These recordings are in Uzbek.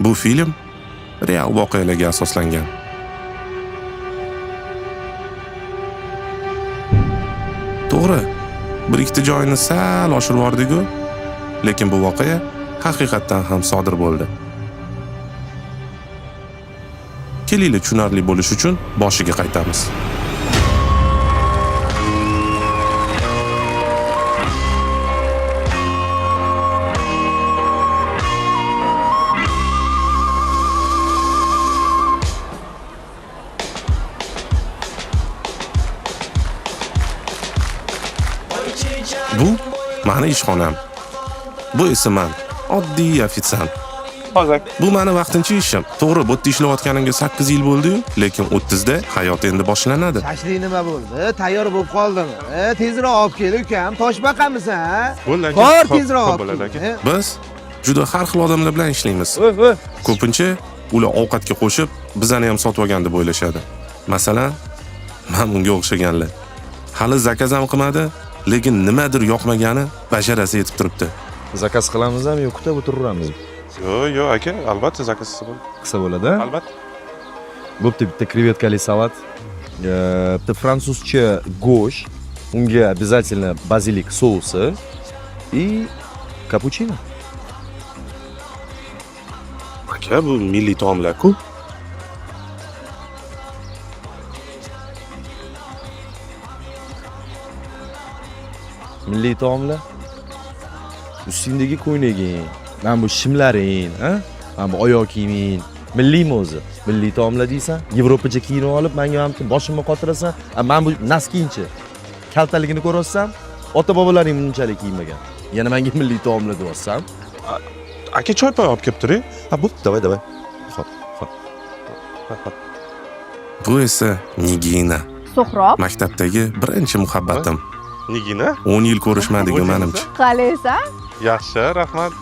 Bu film real voqealarga asoslangan. To'g'ri, bir ikkita joyini sal oshirib yubordik-ku, lekin bu voqea haqiqatdan ham sodir bo'ldi. Kelinglar tushunarli bo'lish uchun boshiga qaytamiz. Bu meni ishxonam. Bu esa men, oddiy ofitsiant. Hozir. Bu meni vaqtincha ishim. To'g'ri, bu yerda ishlayotganimga 8 yil bo'ldi-yu, lekin 30 da hayot endi boshlanadi. Shashlik nima bo'ldi? Tayyor bo'lib qoldimi? Tezroq olib kel, ukam. Toshbaqamisan, ha? Bo'ldi. Bor, tezroq olib bo'ladi aka. kel. Biz juda har xil odamlar bilan ishlaymiz. Ko'pincha ular ovqatga qo'shib, bizani ham sotib olgan deb o'ylashadi. Masalan, men unga o'xshaganlar. Hali zakaz ham qilmadi, lekin nimadir yoqmagani basharasi yetib turibdi. Zakaz qilamizmi yo kutib o'tiraveramiz? Yo'q aka, albatta zakaz bo'ladi. Qilsa bo'ladi. Albatta. Bo'pti, bitta krevetkali salat, bitta fransuzcha go'sht, unga обязательно bazilik sousi и kapuchino. Aka, bu milliy taomlar-ku. Milliy taomlar. Ustingdagi ko'ynaging, mana bu shimlaring, ha? Mana bu oyoq kiyiming, milliymi o'zi? Milliy taomlar deysan? Yevropacha kiyinib olib, menga ham boshimni qotirasan. Men bu naskiyinchi. Kaltaligini ko'rasam, ota-bobolaring bunchalik kiymagan. Yana menga milliy taomlar deyapsan. Aka choy poy olib kelib turing. Ha, bu, davay. Xo'p. Bu esa Nigina. Suhrob, Maktabdagi birinchi muhabbatim. Nigina? 10 yil ko'rishmadik menimcha. qalaysan? Yaxshi, rahmat.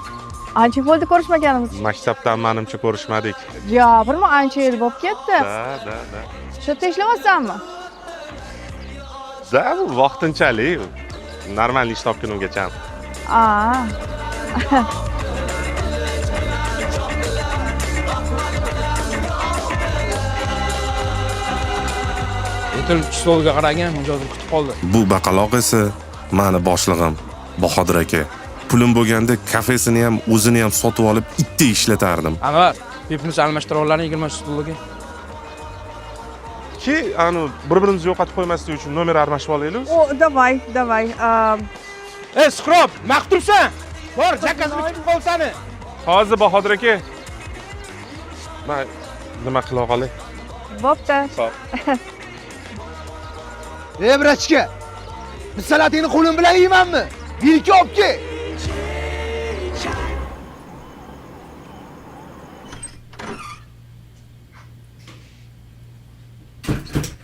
Ancha bo'ldi ko'rishmaganimiz. Maktabdan menimcha ko'rishmadik. Jabirmi, ancha yil bo'lib ketdi. Da. Shu yerda ishlamaysanmi? Da, bu vaqtinchalik. Normal ish topgunimgacha. O'tirib stolga qaragan, mijozim kutib qoldi. Bu baqaloq esa meni boshlig'im, Bahodir aka. Pulim bo'lganda kafesini ham, o'zini ham sotib olib, itda ishlatardim. Anvar, pipimiz almashtiruvlarni 20 stolga. Ki, bir-birimizni yo'qotib qo'ymaslik uchun nomer almashib olaylik. O, davay. Ey, Suhrob, maqtursan? Bor, zakazini kutib qolsani. Hozir Bahodir aka. Men nima qila qolay? Bo'pti. Brachka. Bu salatingni qo'lim bilan yeymanmi? Bir-ikki olib kel.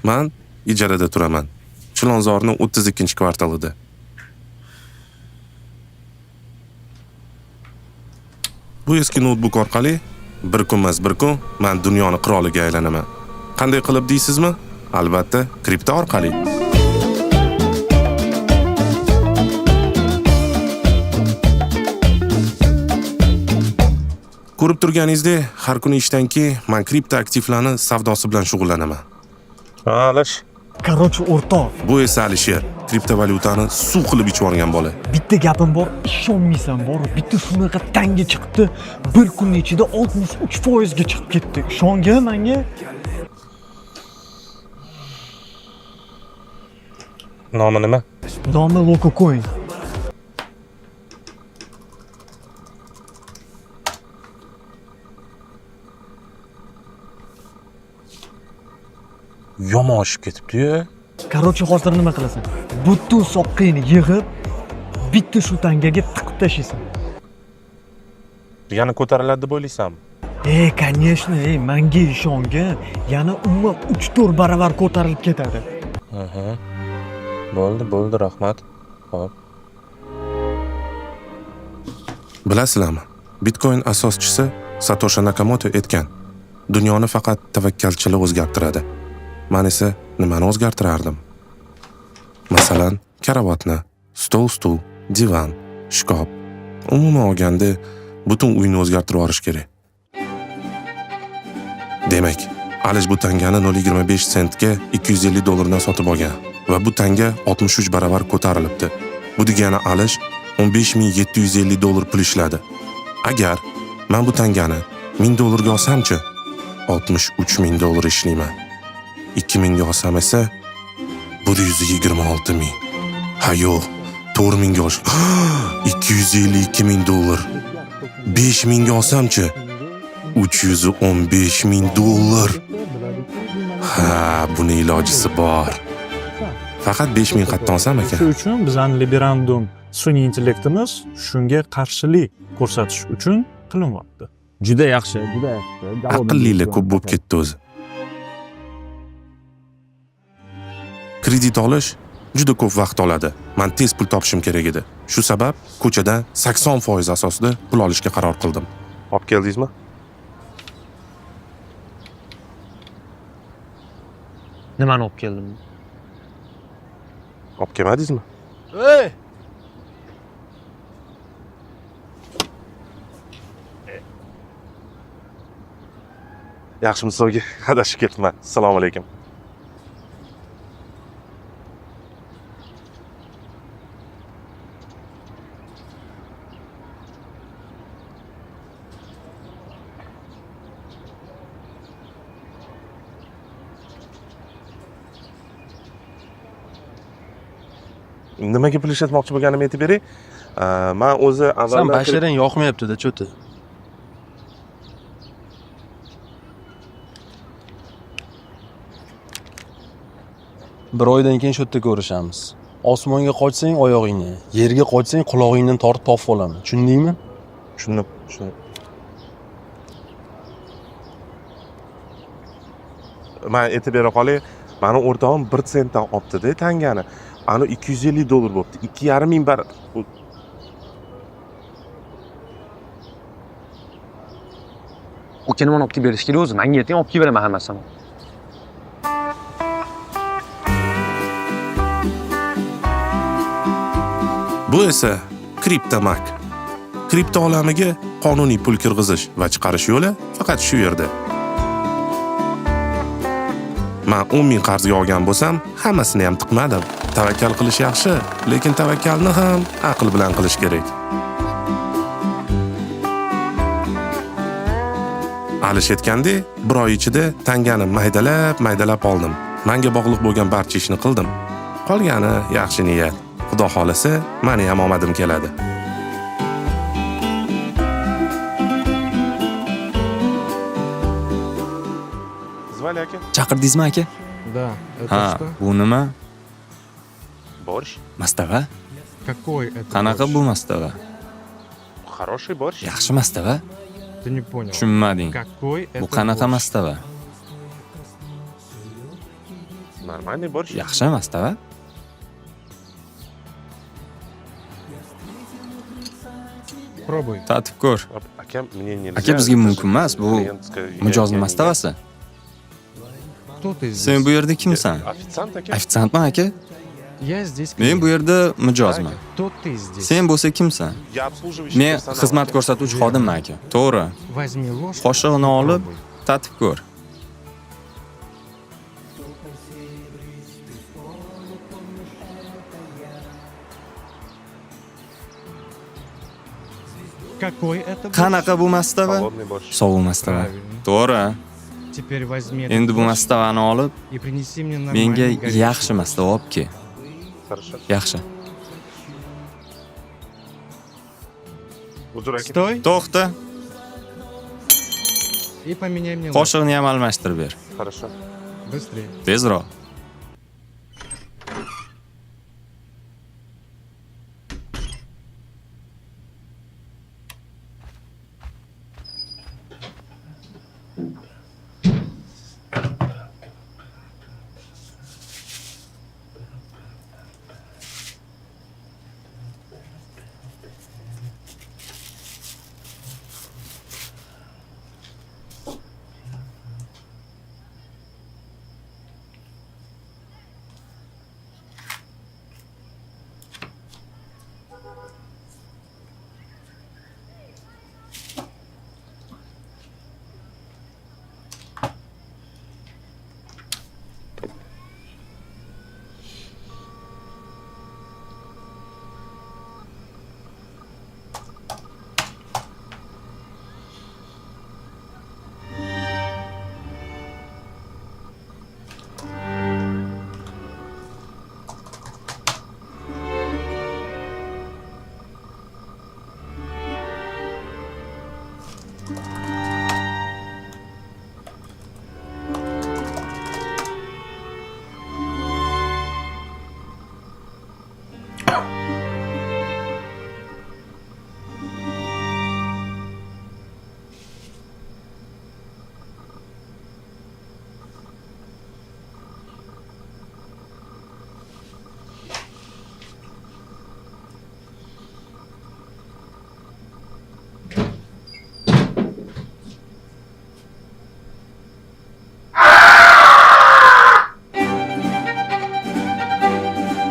Men ijarada turaman. Chilonzorning 32-kvartalida. Bu eski notebook orqali bir kun men dunyoni qiroliga aylanaman. Qanday qilib deysizmi? Albatta, kripto orqali. Ko'rib turganingizdek, har kuni ishdan keyin men kripto aktivlarni savdosi bilan shug'ullanaman. Alash. Короче, o'rtoq. Bu esa Alisher, kriptovalyutani suv qilib ichib olgan bola. Bitta gapim bor, ishonmaysan bor. Bitta shunaqa tanga chiqdi. Bir kun ichida 63% ga chiqib ketdi. Ishongin menga. Nomi nima? Nomi Lokocoin. Yomon oshib ketibdi-yu. Короче, hozir nima qilasan? Butun soqqingni yig'ib, bitta shu tangaga tiqib tashlaysan. Yana ko'tariladi deb o'ylaysanmi? Конечно, menga ishongin. Yana umuman 3-4 baravar ko'tarilib ketadi. Bo'ldi, rahmat. Xo'p. Bilasizlarmi? Bitcoin asoschisi Satoshi Nakamoto aytgan: "Dunyoni faqat tavakkalchilar o'zgartiradi." Men esa nimani o'zgartirardim? Masalan, karavotni, stol, divan, shkaf. Umuman olganda butun uyni o'zgartirib yuborish kerak. Demak, Alish bu tangani 0.25 sentga $250 dan sotib olgan va bu tanga 63 barobar ko'tarilibdi. Bu degani Alish $15.750 pul ishladi. Agar men bu tangani $1000 ga olsamchi, $63.000 ishlayman. 2000 ga olsam esa $126.000. Ha yo'q, 4000 ga olish. $252.000. 5000 ga olsamchi $315.000. Ha, buni ilojisi bor. Faqat 5000 qatdan olsam aka. Shu uchun bizning liberandum sun'iy intellektimiz shunga qarshilik ko'rsatish uchun qilinyapti. Juda yaxshi, juda yaxshi. Aqllilar ko'p bo'lib ketdi o'zi. Kredit olish juda ko'p vaqt oladi. Men tez pul topishim kerak edi. Shu sabab ko'chadan 80% asosida pul olishga qaror qildim. Olib keldingizmi? Nimani olib keldim? Olib kelmadingizmi? Ey! Yaxshimisiz o'g'il? Adashib ketibman. Assalomu alaykum. Nimaga pul ishlatmoqchi bo'lganimni aytib beray. Men o'zi Sen avvaldan basharang yoqmayapti-da, cho'ti. Bir oydan keyin shu yerda ko'rishamiz. Osmonga qochsang oyog'ingni, yerga qochsang qulog'ingdan tortib topib olaman. Tushundingmi? Tushundim. Men aytib bera qolay. Mani o'rtog'im 1 sentdan olibdi-da tangani. Ani $250 bo'libdi. 2,5 bar. Aka nimani olib kelib berish kerak o'zi? Menga ayting, olib kelib beraman hammasini. Bu esa kriptomak. Kripto olamiga qonuniy pul kirg'izish va chiqarish yo'li faqat shu yerda. Men 10.000 qarzga olgan bo'lsam, hammasini ham tiqmadim. Tavakkal qilish yaxshi, lekin tavakkalni ham aql bilan qilish kerak. Alish aytgandek, bir oy ichida tangani maydalab oldim. Menga bog'liq bo'lgan barcha ishni qildim. Qolgani yaxshi niyat. Xudo xolasa, meni ham omadim keladi. Zvali aka. Chaqirdingizmi aka? Да, это Ha, bu nima? Борщ. Mastava? Какой это? Qanaqa bu mastava? Хороший борщ. Yaxshi mastava? Ты не понял. Tushunmading. Какой это? Bu qanaqa борщ? mastava? Нормальный борщ. Yaxshi mastava? Пробуй. Tatib ko'r. Akam мне нельзя. Aka bizga mumkin emas, bu Клиентская- mijozning я- mastavasi. Кто ты здесь? Sen bu yerda kimsan? Официант aka. Ofitsiantman aka? Я здесь. Men bu yerda mijozman. Кто ты здесь? Sen bo'lsa kimsan? Я обслуживающий Men персонал, xizmat aka. ko'rsatuvchi xodimman aka. To'g'ri. Возьми ложку. Qoshig'ini и olib, пробуй. tatib ko'r. Какой это? борщ? Qanaqa bu mastava? Холодный борщ. Sovuq mastava. Правильно. To'g'ri. Теперь возьми этот Endi bu борщ mastavani olib, и принеси мне menga нормальный горячий yaxshi mastava olib kel. Хорошо. Yaxshi. Uzr aka. Стой To'xta. и поменяй мне ложку. Qoshig'ini ham almashtirib ber. Хорошо. Быстрее. Tezroq.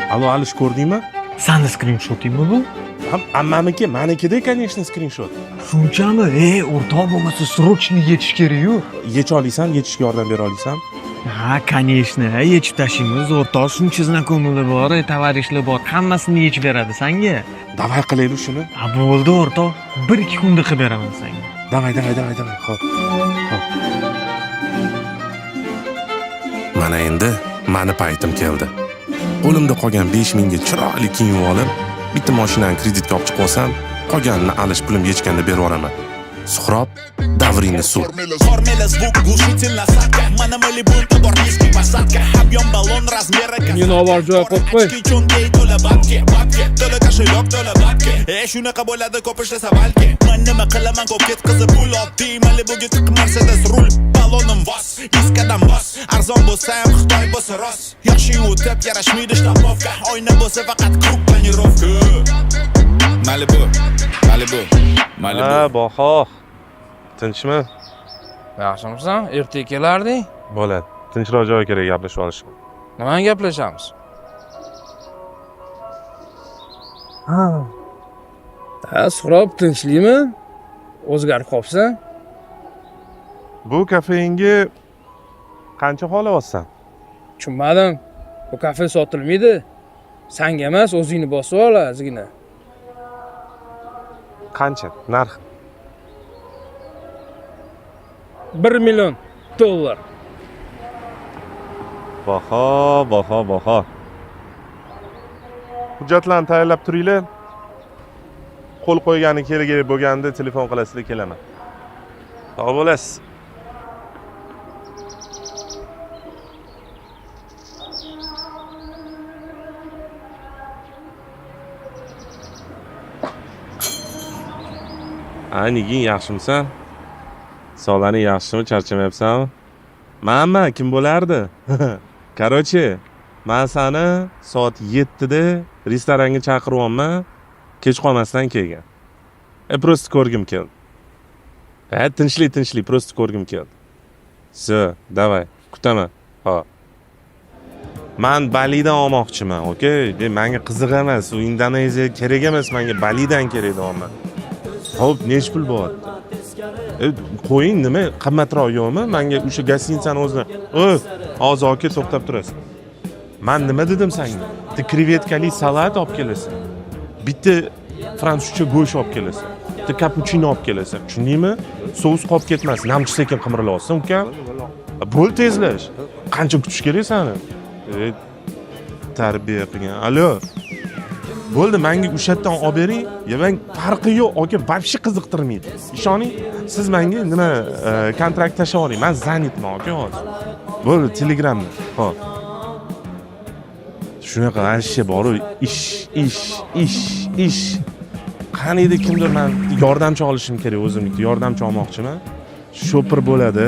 Alo, Alish, ko'rdingmi? Sani skrinshotingmi bu? Ammamniki, manikida, конечно, skrinshot. Shunchami? O'rtoq bo'lmasa срочно yetish kerak-ku. Yech olsam, yechishga yordam bera olasan? Ha, конечно, yechib tashlaymiz. O'rtoq shuncha знаkomыйlar bor, tovarishlar bor, hammasini yechib beradi senga. Davay qilaylik shuni. Ha, bo'ldi o'rtoq. 1-2 kunda qilib beraman senga. Davay. Xo'p. Mana endi mani paytim keldi. Qo'limda qolgan 5000 ga chiroyli kiyim olib, bitta mashinani kreditga olib chiqib olsam, qolganini Alish pulim yechganda berib yuboraman. Suhrob, davringni sur. Meni ovoz joy qo'yib qo'y. Shunaqa bo'ladi ko'p ishlasa balki. Men nima qilaman ko'p ketkizib pul oddiy. Malibuga tiqib Mercedes rul. Balonim vos, diskadan vos. Arzon bo'lsa ham Xitoy bo'lsa rost. Yoshi o'tib yarashmaydi shtabovka. Oyna bo'lsa faqat kruk planirovka. Malibu. Ha, Baho. Tinchmi? Yaxshimisan? Ertaga kelarding? Bo'ladi. Tinchroq joy kerak gaplashib olish. Nimani gaplashamiz? Ha, Suhrob, tinchlikmi? O'zgarib qolibsan? Bu kafeinga qancha xohlayapsan? Tushunmadim. Bu kafe sotilmaydi. Senga emas, o'zingni bosib ol, ozgina. Qancha? Narx? $1 million. Baho. Hujjatlarni tayyorlab turinglar. Qo'l qo'ygani kerak bo'lganda telefon qilasizlar, kelaman. Sog' bo'lasiz. Niging yaxshimisan? Sog'laring yaxshimi? Charchamayapsanmi? Mana kim bo'lardi? Короче, men seni soat 7 da restoranga chaqiryapman. Kech qolmasdan kelgan. Просто ko'rgim keldi. Tinchlik, просто ko'rgim keldi. Все, давай, kutaman. Xo'p. Men Balidan olmoqchiman, okey? Menga qiziq emas, u Indoneziya kerak emas, menga Balidan kerak deyapman. Xo'p, nech pul bo'lyapti? Qo'ying, nima qimmatroq yo'qmi? Menga o'sha gostinitsani o'zini. Hozir aka to'xtab turasiz. Men nima dedim senga? Bitta krevetkali salat olib kelasan. Bitta fransuzcha go'sht olib kelasan. Bitta kapuchino olib kelasan. Tushundingmi? Sous qolib ketmas. Namchi sekin qimirlasan, uka. Bo'l tezlash. Qancha kutish kerak seni? Tarbiya qilgan. Alo. Bo'ldi, menga o'sha yerdan olib bering. Men farqi yo'q, aka, вообще qiziqtirmaydi. Ishoning, siz menga nima kontrakt tashlab oling. Men zanitman, aka, hozir. Bo'ldi, Telegramda. Xo'p. Shunaqa ashya boru ish. Qaniydi kimdir men yordamchi olishim kerak o'zimnikda, yordamchi olmoqchiman. Shopir bo'ladi,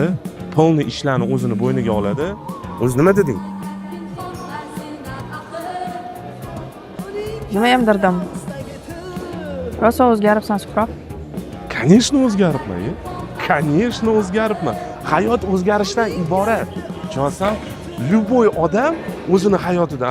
polni ishlarni o'zini bo'yniga oladi. O'zi nima deding? Nimayam dirdim. Rosa o'zgaribsan, Suhrob. Конечно, o'zgaribman. Hayot o'zgarishdan iborat. Tushunasan? Любой odam o'zini hayotida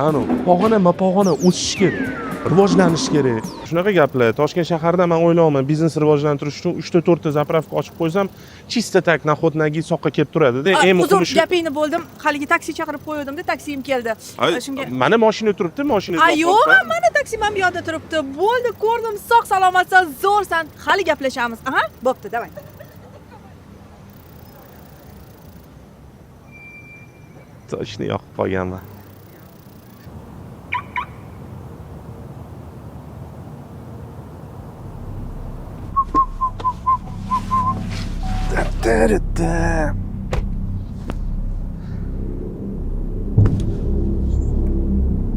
pog'ona o'sish kerak, rivojlanish kerak. Shunaqa gaplar. Toshkent shahrida men o'ylayman, biznes rivojlantirish uchun 3-4 ta zapravka ochib qo'ysam, chista tak naxotnagi soqqa kelib turadi-da. Uzr, gapingni bo'ldim. Haligi taksi chaqirib qo'ydim-da, taksim keldi. Shunga mana mashina turibdi, mashinada. yo'q, mana taksim ham bu yoqda turibdi. Bo'ldi, ko'rdim, sog' salomatsan, zo'rsan. Hali gaplashamiz. Aha, bo'pti, davay. Toshni yoqib qolganman.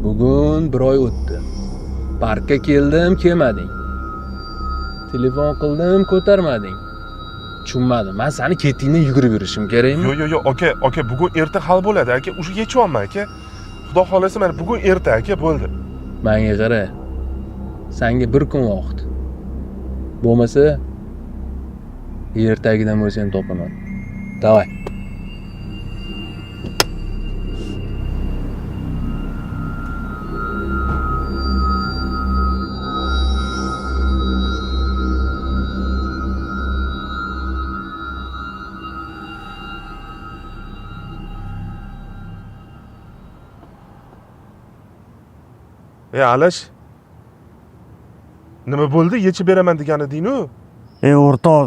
Bugun bir oy o'tdi. Parkka keldim, kelmading. Telefon qildim, ko'tarmading. Tushunmadim. Men seni ketingdan yugurib yurishim kerakmi? Yo, aka, bugun erta hal bo'ladi, aka. O'sha yechiryapman, aka. Xudo xolasa mana bugun erta, aka, bo'ldi. Menga qara. Senga bir kun vaqt. Bo'lmasa ertagidan bo'lsam topaman. Davay. Alash. Nima bo'ldi? Yechib beraman degan eding-ku. O'rtoq,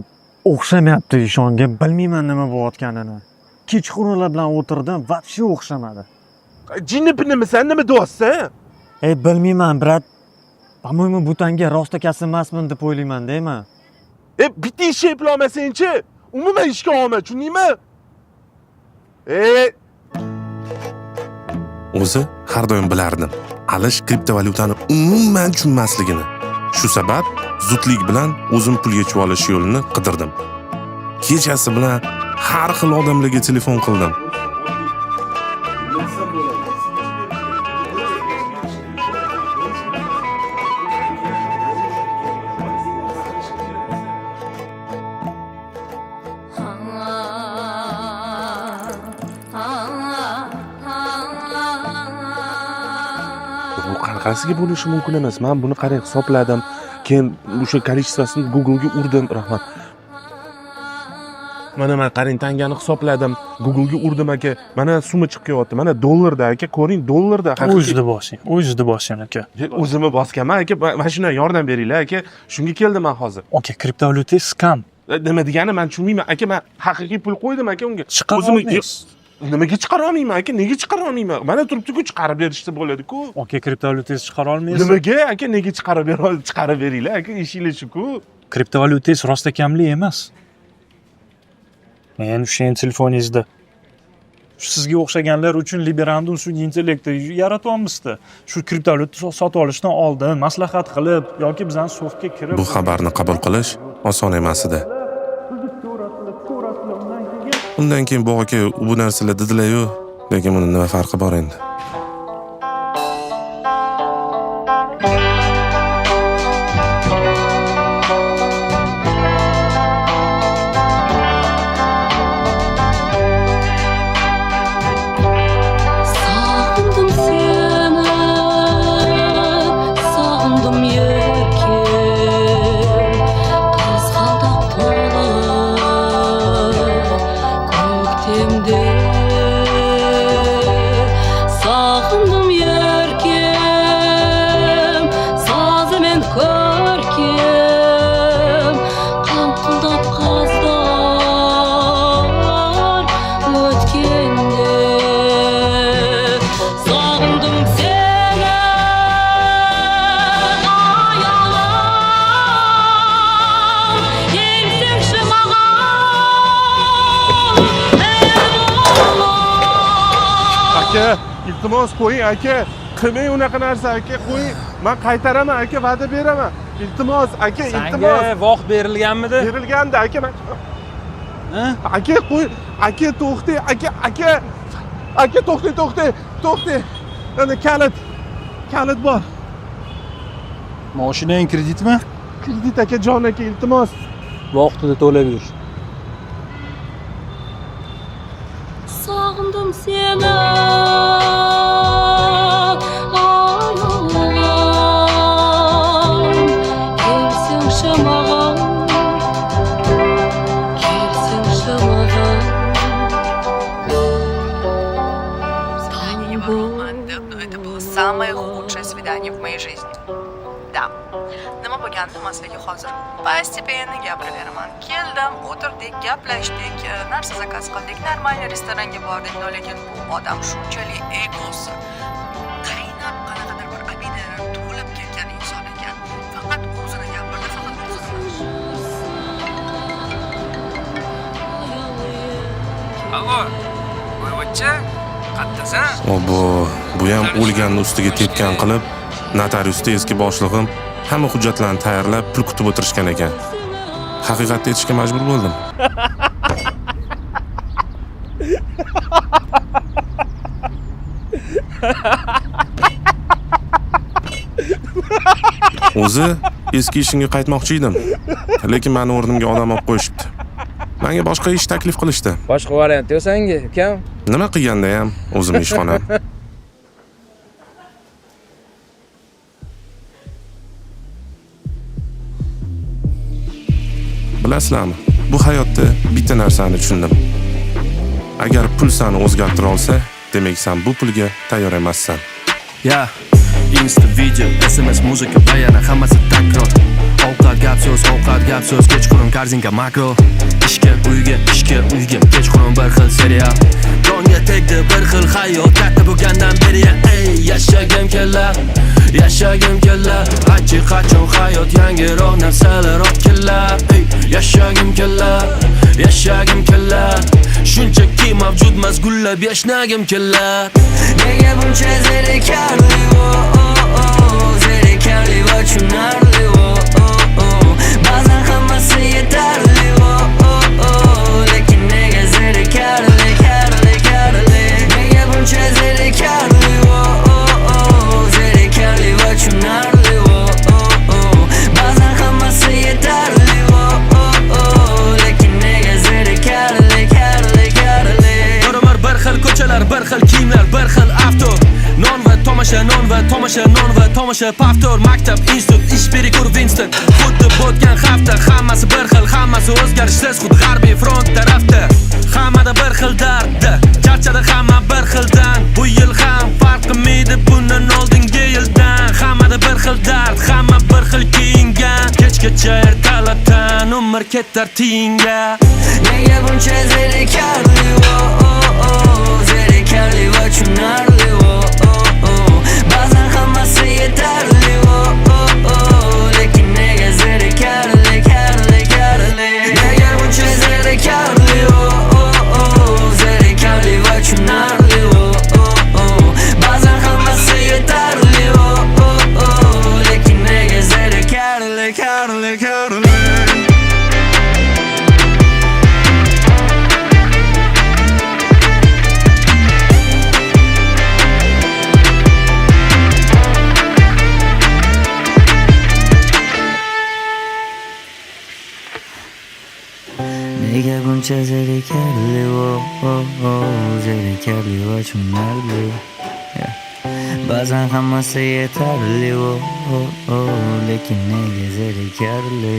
o'xshamayapti ishonga. Bilmayman nima bo'layotganini. Kechqurunlar bilan o'tirdim, вообще o'xshamadi. Jinni pinimisan, nima deyapsan? Bilmayman, brat. По-моему, bu tanga rostakasi emasman deb o'ylayman, deyman. Bitta ish eplolmasang-chi, umuman ishga olma, tushundingmi? O'zi har doim bilardim. Alish kriptovalyutani umuman tushunmasligini. Shu sabab zudlik bilan o'zim pul yechib olish yo'lini qidirdim. Kechasi bilan har xil odamlarga telefon qildim. Bu qanaqasiga bo'lishi mumkin emas. Men buni qarang hisobladim. Keyin o'sha kolичествосini Google'ga urdim, rahmat. Mana men qarang tangani hisobladim. Google'ga urdim aka. Mana summa chiqib kelyapti. Mana dollarda aka, ko'ring dollarda. O'zida bosing aka. O'zimni bosganman aka. Mana shundan yordam beringlar aka. Shunga keldim men hozir. Aka, kriptovalyuta skam. Nima degani men tushunmayman aka. Men haqiqiy pul qo'ydim aka unga. Chiqarolmaysiz. Nimaga chiqara olmayman aka? Nega chiqara olmayman? Mana turibdi-ku, chiqarib berishsa bo'ladi-ku. Aka, kriptovalyutangizni chiqara olmaysiz. Nimaga aka? Nega chiqarib beringlar aka? Ishinglar shu-ku. Kriptovalyutangiz rostakamli emas. Men o'sha telefoningizda sizga o'xshaganlar uchun Liberandum sun'iy intellekti yaratyapmizda. Shu kriptovalyuta sotib olishdan oldin maslahat qilib yoki bizning so'fga kirib Bu xabarni qabul qilish oson emas edi. Undan keyin bu aka bu narsalar dedilar-yu, lekin buni nima farqi bor endi? Sağındım seni, sağındım yerken, kazgaldaq to'lib ko'ktemde. Sağındım yerken, sazı men körkem, qanqildab qazdar o'tkende. Sağındım seni, ayalam, yengsen şımağam, Aka, iltimos qo'ying aka. Qilmang unaqa narsa aka, qo'ying. Men qaytaraman aka, va'da beraman. Iltimos aka, iltimos. Senga vaqt berilganmidi? Berilgandi aka. Aka qo'y. Aka to'xtang, aka. Aka to'xtang. Ana kalit bor. Mashinang kreditmi? Kredit aka, jon aka, iltimos. Vaqtida to'lab yur. sağındım seni, ayalam, gelsin şamağam, gelsin şamağam. Но это было самое худшее свидание в моей жизни. Да. Nima bo'lgandi maslaga hozir? Постепенно gapiraveraman. Keldim, o'tirdik, gaplashdik, narsa zakaz qildik, normal restoranga bordik, lekin bu odam shunchalik egosi. Qaynab qanaqadir bir obidalar to'lib ketgan inson ekan. Faqat o'zini gapirdi, faqat o'zini. Allo, bo'yvachcha, qattasan? Bu ham o'lganni ustiga tepgan qilib Notariusda eski boshlig'im hamma hujjatlarni tayyorlab, pul kutib o'tirishgan ekan. Haqiqatni aytishga majbur bo'ldim. O'zi eski ishimga qaytmoqchi edim. Lekin meni o'rnimga odam olib qo'yishibdi. Menga boshqa ish taklif qilishdi. Boshqa variant yo'q senga, ukam. Nima qilganda ham o'zimning ishxonam. Bilasizlarmi? Bu hayotda bitta narsani tushundim. Agar pul seni o'zgartira olsa, demak sen bu pulga tayyor emassan. Ya, Insta video, SMS, muzika, bayana, hammasi takror. Ovqat gap so'z, kechqurun korzinka makro. Ishga uyga, kechqurun bir xil serial. Jonga tegdi bir xil hayot, katta bo'lgandan beri ey yashagim kelar. Qancha qachon hayot yangiroq narsalar olib kelar. Ey yashagim kelar. Shunchaki mavjudmas gullab yashnagim kelar. Nega buncha zerikarli zerikarli va tushunarli ba'zan hammasi yetarli lekin nega zerikarli nega buncha zerikarli zerikarli va tushunarli ba'zan hammasi yetarli lekin nega zerikarli bir xil ko'chalar, bir xil kiyimlar, bir xil avto. Non va tomosha paftor. Maktab, institut, ish perikor, Winston. Xuddi bo'tgan hafta, hammasi bir xil, hammasi o'zgarishsiz, xuddi g'arbiy front tarafda. Hammada bir xil dardda, charchadi hamma bir xildan. Bu yil ham farq qilmaydi bundan oldingi yildan. Hammada bir xil dard, hamma bir xil kiyingan. Kechgacha ertalabdan umr ketar tiyinga. Nega buncha zerikarli zerikarli va tushunarli ba'zan hammasi yetarli lekin nega zerikarli nega buncha zerikarli zerikarli va tushunarli ba'zan hammasi yetarli lekin nega zerikarli Nega buncha zerikarli zerikarli va tushunarli ba'zan hammasi yetarli lekin nega zerikarli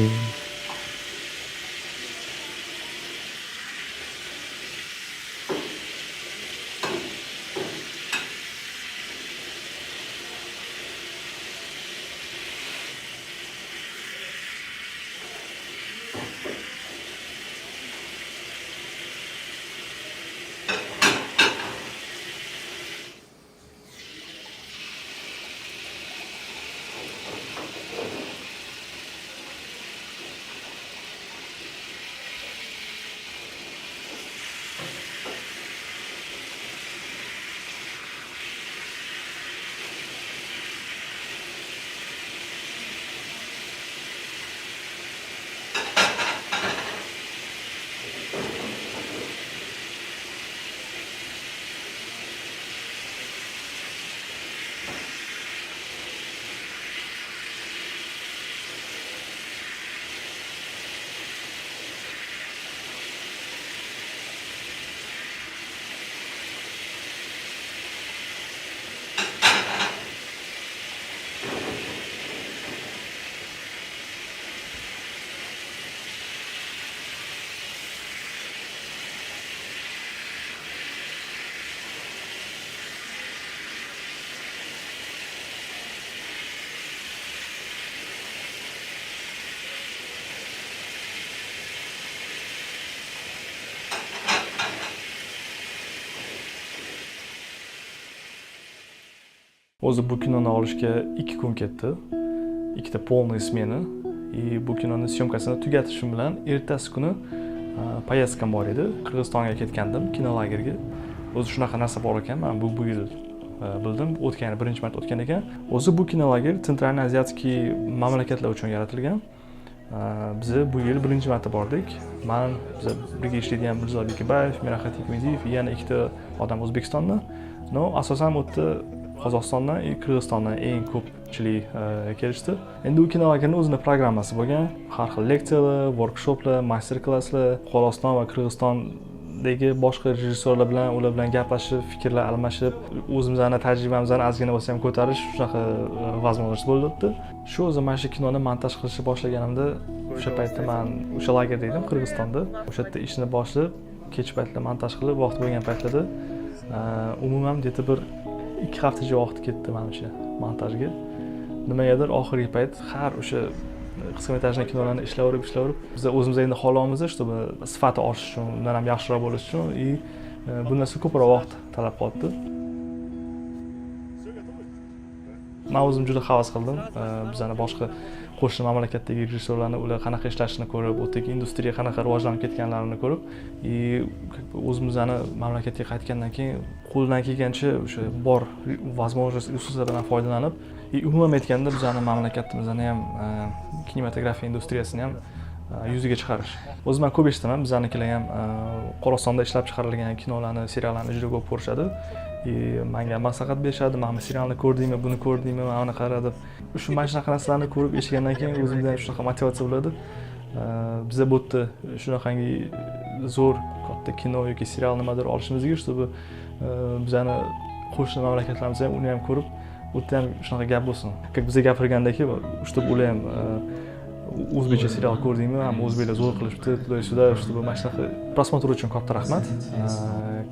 O'zi bu kinoni olishga 2 kun ketdi. Ikkita полный smena. Bu kinoni syomkasini tugatishim bilan ertasi kuni poyezdkam bor edi. Qirg'izistonga ketgandim, kino lagerga. O'zi shunaqa narsa bor ekan, men bu yil bildim. O'tgan birinchi marta o'tgan ekan. O'zi bu kinolager Centralniy Aziyatskiy mamlakatlar uchun yaratilgan. Biz bu yil birinchi marta bordik. Men biz birga ishlaydigan Mirzo Bekibayev, Mirahat Hikmediyev, yana ikkita odam O'zbekistondan. No, asosan u yerda Qozog'istondan, Qirg'izistondan eng ko'pchilik kelishdi. Endi u kinolagerning o'zining programmasi bo'lgan. Har xil leksiyalar, workshoplar, master-klasslar, Qozog'iston va Qirg'izistondagi boshqa rejissyorlar bilan, ular bilan gaplashib, fikrlar almashib, o'zimizning tajribamizni ozgina bo'lsa ham ko'tarish shunaqa возможность bo'ldi. Shu o'zi mana shu kinoni montaj qilishni boshlaganimda, o'sha paytda men o'sha lagerda edim Qirg'izistonda. O'sha yerda ishni boshlab, kech paytlar montaj qilib, vaqt bo'lgan paytlarda umuman deta bir 2 haftacha vaqt ketdi menimcha montajga. Nimagadir oxirgi payt har o'sha qisqa metrajli kinolarni ishlayverib biz o'zimiz endi xohlaymiz, чтобы sifati oshishi uchun, undan ham yaxshiroq bo'lishi uchun bu narsa ko'proq vaqt talab qildi. Men o'zim juda havas qildim. Bizani boshqa qo'shni mamlakatdagi rejissyorlarni ular qanaqa ishlashini ko'rib, o'tdagi industriya qanaqa rivojlanib ketganlarini ko'rib, o'zimizning mamlakatga qaytgandan keyin qo'ldan kelgancha o'sha bor возможность resurslardan foydalanib, umuman aytganda bizning mamlakatimizni ham kinematografiya industriyasini ham yuzaga chiqarish. O'zim ham ko'p eshitaman, bizanikilar ham Qozog'istonda ishlab chiqarilgan kinolarni, seriallarni juda ko'p ko'rishadi. Menga maslahat berishadi, "Mana serialni ko'rdingmi, buni ko'rdingmi, mana qara" deb. Shu mana shunaqa narsalarni ko'rib eshitgandan keyin o'zimda shunaqa motivatsiya bo'ladi. Biz bu yerda shunaqangi zo'r katta kino yoki serial nimadir olishimizga, чтобы bizani qo'shni mamlakatlarimiz ham uni ham ko'rib, u yerda ham shunaqa gap bo'lsin. Как bizga gapirgandaki, чтобы ular ham o'zbekcha serial ko'rdingmi, ham o'zbeklar zo'r qilishibdi, tunda чтобы mana shunaqa prosmotr uchun katta rahmat.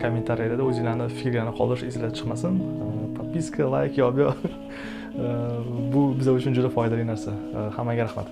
Kommentariyada o'zingizlarni fikrlarni qoldirish esingizdan chiqmasin. Podpiska, like yo'q. Bu biz uchun juda foydali narsa. Hammaga rahmat.